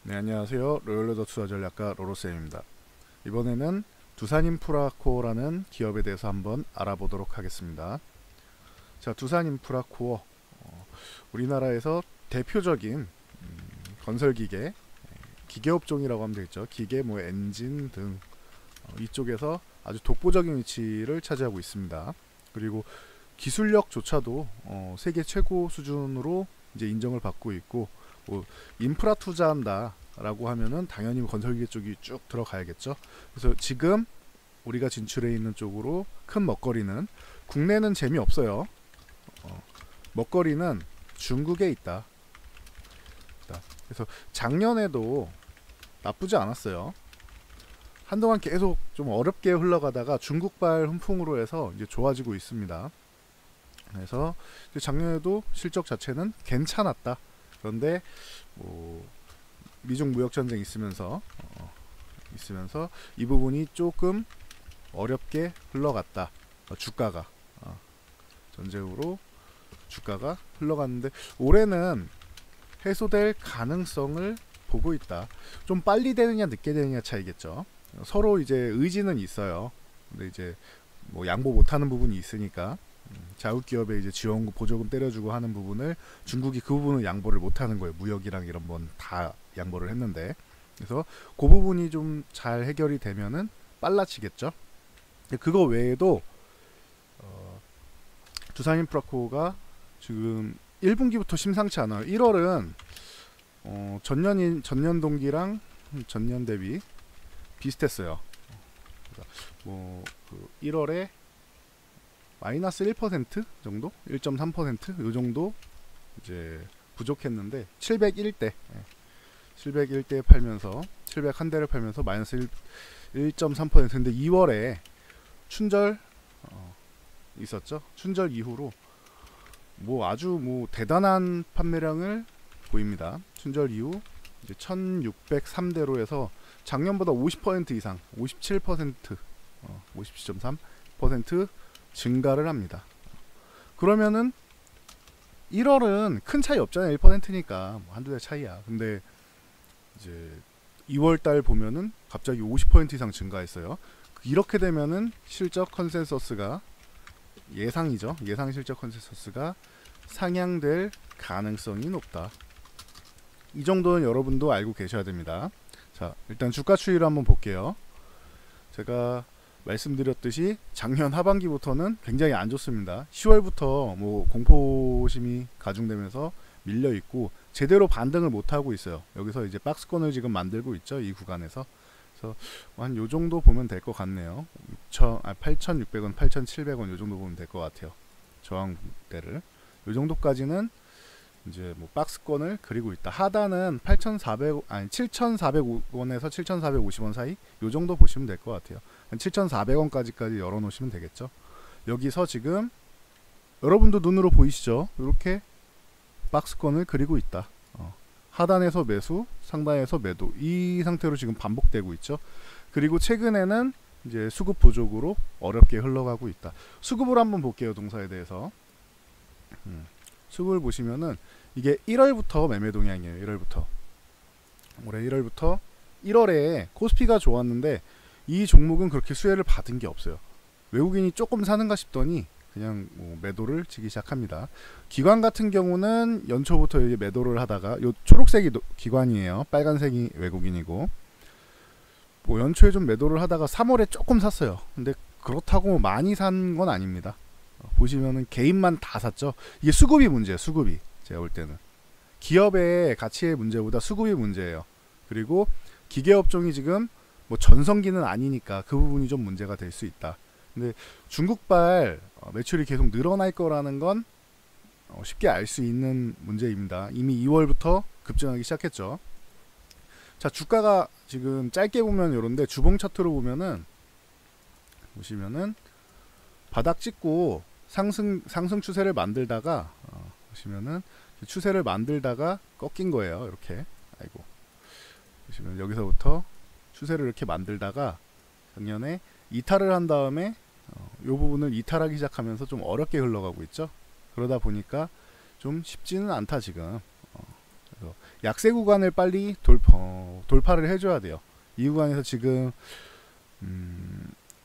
네, 안녕하세요. 로열러더 투자 전략가 로로쌤입니다. 이번에는 두산인프라코어라는 기업에 대해서 한번 알아보도록 하겠습니다. 자, 두산인프라코어, 우리나라에서 대표적인 건설기계, 기계업종이라고 하면 되겠죠. 기계, 엔진 등 이쪽에서 아주 독보적인 위치를 차지하고 있습니다. 그리고 기술력조차도 세계 최고 수준으로 이제 인정을 받고 있고, 인프라 투자한다 라고 하면은 당연히 건설기계 쪽이 쭉 들어가야겠죠. 그래서 지금 우리가 진출해 있는 쪽으로 큰 먹거리는, 국내는 재미없어요. 먹거리는 중국에 있다. 그래서 작년에도 나쁘지 않았어요. 한동안 계속 좀 어렵게 흘러가다가 중국발 훈풍으로 해서 이제 좋아지고 있습니다. 그래서 작년에도 실적 자체는 괜찮았다. 그런데 미중 무역 전쟁 있으면서 이 부분이 조금 어렵게 흘러갔다. 주가가 전쟁으로 주가가 흘러갔는데 올해는 해소될 가능성을 보고 있다. 좀 빨리 되느냐 늦게 되느냐 차이겠죠. 서로 이제 의지는 있어요. 근데 이제 양보 못하는 부분이 있으니까 자국기업에 이제 지원금 보조금 때려주고 하는 부분을 중국이 그 부분을 양보를 못하는 거예요. 무역이랑 이런 건 다 양보를 했는데, 그래서 그 부분이 좀 잘 해결이 되면은 빨라지겠죠. 그거 외에도 두산인프라코가 지금 1분기부터 심상치 않아요. 1월은 전년 동기랑 전년 대비 비슷했어요. 그 1월에 마이너스 1% 정도? 1.3% 요 정도 이제 부족했는데 701대 701대 팔면서 701대를 팔면서 마이너스 1.3%. 근데 2월에 춘절 있었죠. 춘절 이후로 아주 대단한 판매량을 보입니다. 춘절 이후 이제 1603대로 해서 작년보다 50% 이상 57% 57.3% 증가를 합니다. 그러면은 1월은 큰 차이 없잖아요. 1%니까 한두 달 차이야. 근데 이제 2월달 보면은 갑자기 50% 이상 증가했어요. 이렇게 되면은 실적 컨센서스가 예상이죠. 예상 실적 컨센서스가 상향될 가능성이 높다. 이 정도는 여러분도 알고 계셔야 됩니다. 자, 일단 주가 추이를 한번 볼게요. 제가 말씀드렸듯이 작년 하반기부터는 굉장히 안 좋습니다. 10월부터 공포심이 가중되면서 밀려 있고 제대로 반등을 못 하고 있어요. 여기서 이제 박스권을 지금 만들고 있죠. 이 구간에서. 그래서 한 요 정도 보면 될 것 같네요. 8,600원, 8,700원 요 정도 보면 될 것 같아요. 저항대를. 요 정도까지는 이제 박스권을 그리고 있다. 하단은 7,400원에서 7,450원 사이 요 정도 보시면 될 것 같아요. 한 7,400원까지까지 열어 놓으시면 되겠죠. 여기서 지금 여러분도 눈으로 보이시죠? 이렇게 박스권을 그리고 있다. 하단에서 매수, 상단에서 매도, 이 상태로 지금 반복되고 있죠. 그리고 최근에는 이제 수급 부족으로 어렵게 흘러가고 있다. 수급을 한번 볼게요. 동사에 대해서. 수급을 보시면은 이게 1월부터 매매 동향이에요. 1월부터. 올해 1월부터 1월에 코스피가 좋았는데 이 종목은 그렇게 수혜를 받은 게 없어요. 외국인이 조금 사는가 싶더니 그냥 매도를 치기 시작합니다. 기관 같은 경우는 연초부터 이제 매도를 하다가 요 초록색이 기관이에요. 빨간색이 외국인이고 연초에 좀 매도를 하다가 3월에 조금 샀어요. 근데 그렇다고 많이 산 건 아닙니다. 보시면은 개인만 다 샀죠. 이게 수급이 문제예요. 수급이. 제가 볼 때는 기업의 가치의 문제보다 수급이 문제예요. 그리고 기계업종이 지금 전성기는 아니니까 그 부분이 좀 문제가 될 수 있다. 근데 중국발 매출이 계속 늘어날 거라는 건 쉽게 알 수 있는 문제입니다. 이미 2월부터 급증하기 시작했죠. 자, 주가가 지금 짧게 보면 이런데 주봉 차트로 보시면은 바닥 찍고 상승 추세를 만들다가 보시면은 추세를 만들다가 꺾인 거예요. 이렇게. 아이고. 보시면 여기서부터 추세를 이렇게 만들다가 작년에 이탈을 한 다음에 이 부분을 이탈하기 시작하면서 좀 어렵게 흘러가고 있죠. 그러다 보니까 좀 쉽지는 않다 지금. 그래서 약세 구간을 빨리 돌파를 해줘야 돼요. 이 구간에서 지금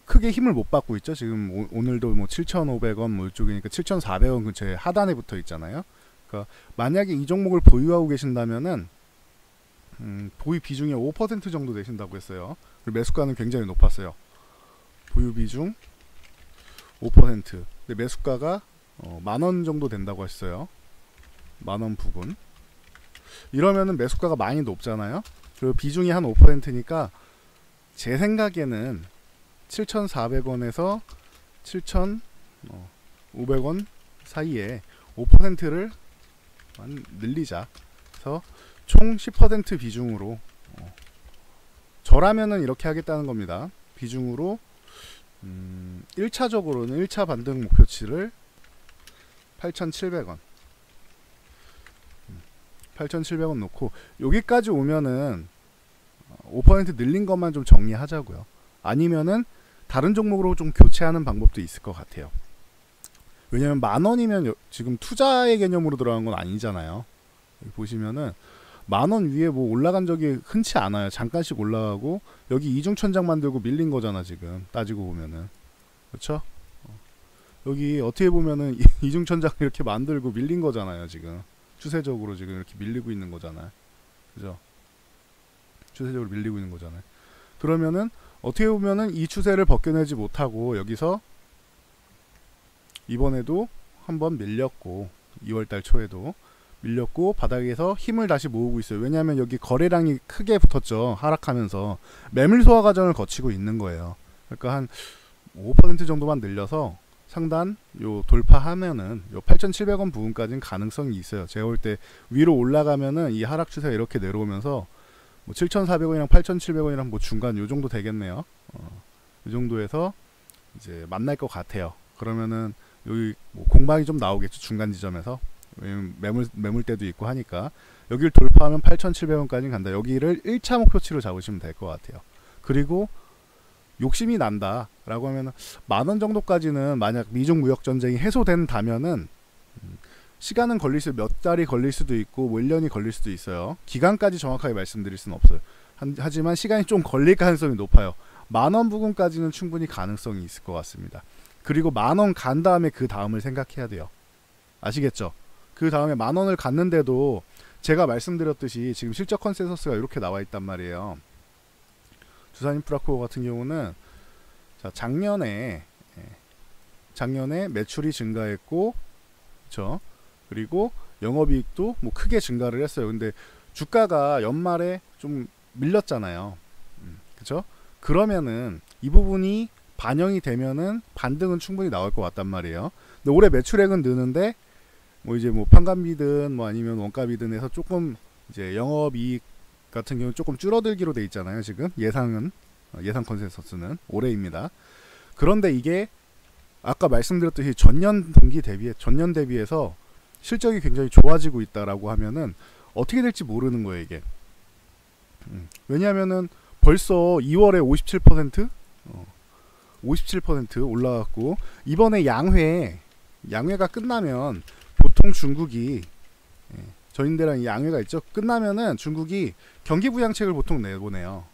크게 힘을 못 받고 있죠. 지금 오늘도 뭐 7,500원 뭐 이쪽이니까 7,400원 근처에 하단에 붙어 있잖아요. 그러니까 만약에 이 종목을 보유하고 계신다면은 보유 비중이 5% 정도 되신다고 했어요. 그리고 매수가는 굉장히 높았어요. 보유 비중 5%. 근데 매수가가 10,000원 정도 된다고 했어요. 10,000원 부근. 이러면은 매수가가 많이 높잖아요. 그리고 비중이 한 5%니까 제 생각에는 7,400원에서 7,500원 사이에 5%를 늘리자. 그래서 총 10% 비중으로 저라면은 이렇게 하겠다는 겁니다. 비중으로 1차적으로는 1차 반등 목표치를 8,700원 8,700원 놓고 여기까지 오면은 5% 늘린 것만 좀 정리하자고요. 아니면은 다른 종목으로 좀 교체하는 방법도 있을 것 같아요. 왜냐면 10,000원이면 지금 투자의 개념으로 들어간 건 아니잖아요. 여기 보시면은 10,000원 위에 뭐 올라간 적이 흔치 않아요. 잠깐씩 올라가고 여기 이중천장 만들고 밀린 거잖아 지금 따지고 보면은. 그렇죠? 여기 어떻게 보면은 이중천장 이렇게 만들고 밀린 거잖아요 지금. 추세적으로 지금 이렇게 밀리고 있는 거잖아요. 그죠? 추세적으로 밀리고 있는 거잖아요. 그러면은 어떻게 보면은 이 추세를 벗겨내지 못하고 여기서 이번에도 한번 밀렸고 2월달 초에도 밀렸고 바닥에서 힘을 다시 모으고 있어요. 왜냐하면 여기 거래량이 크게 붙었죠. 하락하면서 매물 소화 과정을 거치고 있는 거예요. 그러니까 한 5% 정도만 늘려서 상단 요 돌파하면은 요 8,700원 부분까지는 가능성이 있어요. 제가 볼 때 위로 올라가면은 이 하락 추세가 이렇게 내려오면서 뭐 7,400원이랑 8,700원이랑 뭐 중간 요 정도 되겠네요. 이 정도에서 이제 만날 것 같아요. 그러면은 여기 뭐 공방이 좀 나오겠죠. 중간 지점에서. 매물대도 있고 하니까 여기를 돌파하면 8,700원까지 간다. 여기를 1차 목표치로 잡으시면 될 것 같아요. 그리고 욕심이 난다 라고 하면 10,000원 정도까지는 만약 미중 무역 전쟁이 해소된다면은 시간은 걸릴 수 몇 달이 걸릴 수도 있고 뭐 1년이 걸릴 수도 있어요. 기간까지 정확하게 말씀드릴 수는 없어요. 하지만 시간이 좀 걸릴 가능성이 높아요. 10,000원 부근까지는 충분히 가능성이 있을 것 같습니다. 그리고 10,000원 간 다음에 그 다음을 생각해야 돼요. 아시겠죠? 그 다음에 10,000원을 갔는데도 제가 말씀드렸듯이 지금 실적 컨센서스가 이렇게 나와 있단 말이에요. 두산인프라코어 같은 경우는 자, 작년에 매출이 증가했고, 그렇죠? 그리고 영업이익도 뭐 크게 증가를 했어요. 근데 주가가 연말에 좀 밀렸잖아요. 그렇죠? 그러면은 이 부분이 반영이 되면은 반등은 충분히 나올 것 같단 말이에요. 근데 올해 매출액은 느는데 뭐 이제 뭐 판관비든 뭐 아니면 원가비든 해서 조금 이제 영업이익 같은 경우 조금 줄어들기로 돼 있잖아요. 지금 예상 컨센서스는 올해입니다. 그런데 이게 아까 말씀드렸듯이 전년 대비해서 실적이 굉장히 좋아지고 있다라고 하면은 어떻게 될지 모르는 거예요, 이게. 왜냐하면은 벌써 2월에 57% 올라갔고 이번에 양회가 끝나면 보통 중국이 저인대랑 양회가 있죠. 끝나면은 중국이 경기 부양책을 보통 내보내요.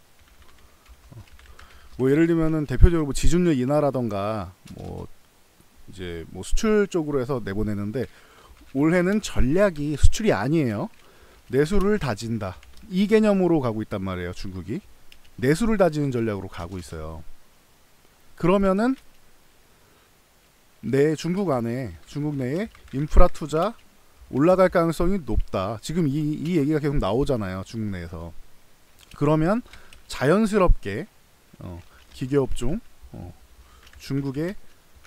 뭐 예를 들면은 대표적으로 뭐 지준율 인하라던가 뭐 이제 뭐 수출 쪽으로 해서 내보내는데 올해는 전략이 수출이 아니에요. 내수를 다진다. 이 개념으로 가고 있단 말이에요. 중국이 내수를 다지는 전략으로 가고 있어요. 그러면은 중국 내에 인프라 투자 올라갈 가능성이 높다. 지금 이 얘기가 계속 나오잖아요. 중국 내에서. 그러면 자연스럽게 기계업종 중국에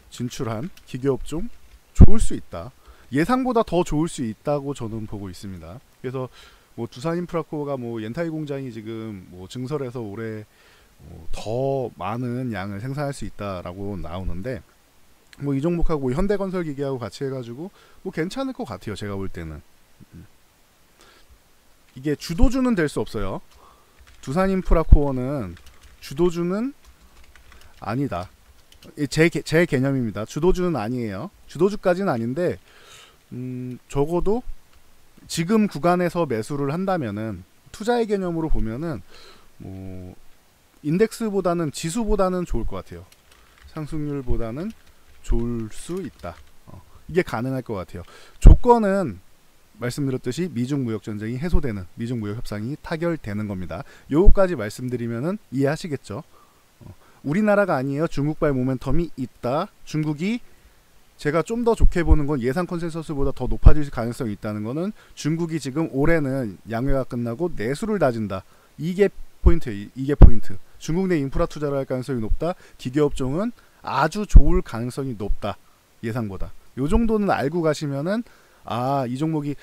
진출한 기계업종 좋을 수 있다. 예상보다 더 좋을 수 있다고 저는 보고 있습니다. 그래서 뭐 두산인프라코어가 뭐 옌타이 공장이 지금 뭐 증설해서 올해 더 많은 양을 생산할 수 있다라고 나오는데 뭐 이 종목하고 현대건설기계하고 같이 해가지고 뭐 괜찮을 것 같아요. 제가 볼 때는 이게 주도주는 될 수 없어요. 두산인프라코어는 주도주는 아니다. 제 개념입니다. 주도주는 아니에요. 주도주까지는 아닌데 적어도 지금 구간에서 매수를 한다면은 투자의 개념으로 보면은 뭐 인덱스보다는 지수보다는 좋을 것 같아요. 상승률보다는 좋을 수 있다. 이게 가능할 것 같아요. 조건은 말씀드렸듯이 미중 무역 전쟁이 해소되는, 미중 무역 협상이 타결되는 겁니다. 요거까지 말씀드리면은 이해하시겠죠? 우리나라가 아니에요. 중국발 모멘텀이 있다. 중국이 제가 좀 더 좋게 보는 건 예상 컨센서스보다 더 높아질 가능성이 있다는 거는 중국이 지금 올해는 양회가 끝나고 내수를 다진다. 이게 포인트예요. 이게 포인트. 중국 내 인프라 투자를 할 가능성이 높다. 기계업종은 아주 좋을 가능성이 높다. 예상보다. 요 정도는 알고 가시면은 이 종목이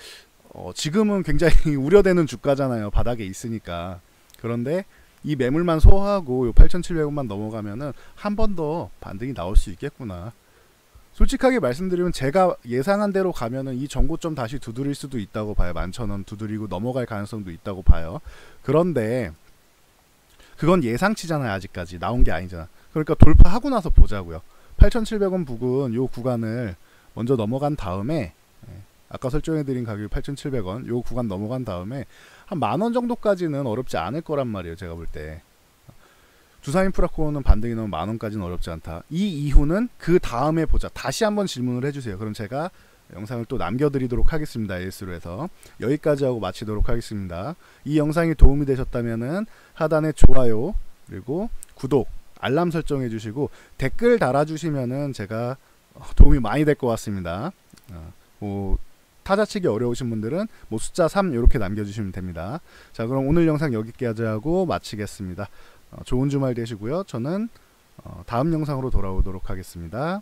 지금은 굉장히 우려되는 주가잖아요. 바닥에 있으니까. 그런데 이 매물만 소화하고 요 8,700원만 넘어가면은 한 번 더 반등이 나올 수 있겠구나. 솔직하게 말씀드리면 제가 예상한 대로 가면은 이 정고점 다시 두드릴 수도 있다고 봐요. 11,000원 두드리고 넘어갈 가능성도 있다고 봐요. 그런데 그건 예상치잖아요. 아직까지 나온 게 아니잖아. 그러니까 돌파하고 나서 보자고요. 8,700원 부근 요 구간을 먼저 넘어간 다음에, 아까 설정해드린 가격이 8,700원 요 구간 넘어간 다음에 한 10,000원 정도까지는 어렵지 않을 거란 말이에요. 제가 볼 때. 두산인프라코어는 반등이 나오면 10,000원까지는 어렵지 않다. 이 이후는 그 다음에 보자. 다시 한번 질문을 해주세요. 그럼 제가 영상을 또 남겨드리도록 하겠습니다. AS로 해서 여기까지 하고 마치도록 하겠습니다. 이 영상이 도움이 되셨다면은 하단에 좋아요 그리고 구독, 알람 설정해 주시고 댓글 달아주시면은 제가 도움이 많이 될 것 같습니다. 뭐 타자치기 어려우신 분들은 뭐 숫자 3 이렇게 남겨주시면 됩니다. 자, 그럼 오늘 영상 여기까지 하고 마치겠습니다. 좋은 주말 되시고요. 저는 다음 영상으로 돌아오도록 하겠습니다.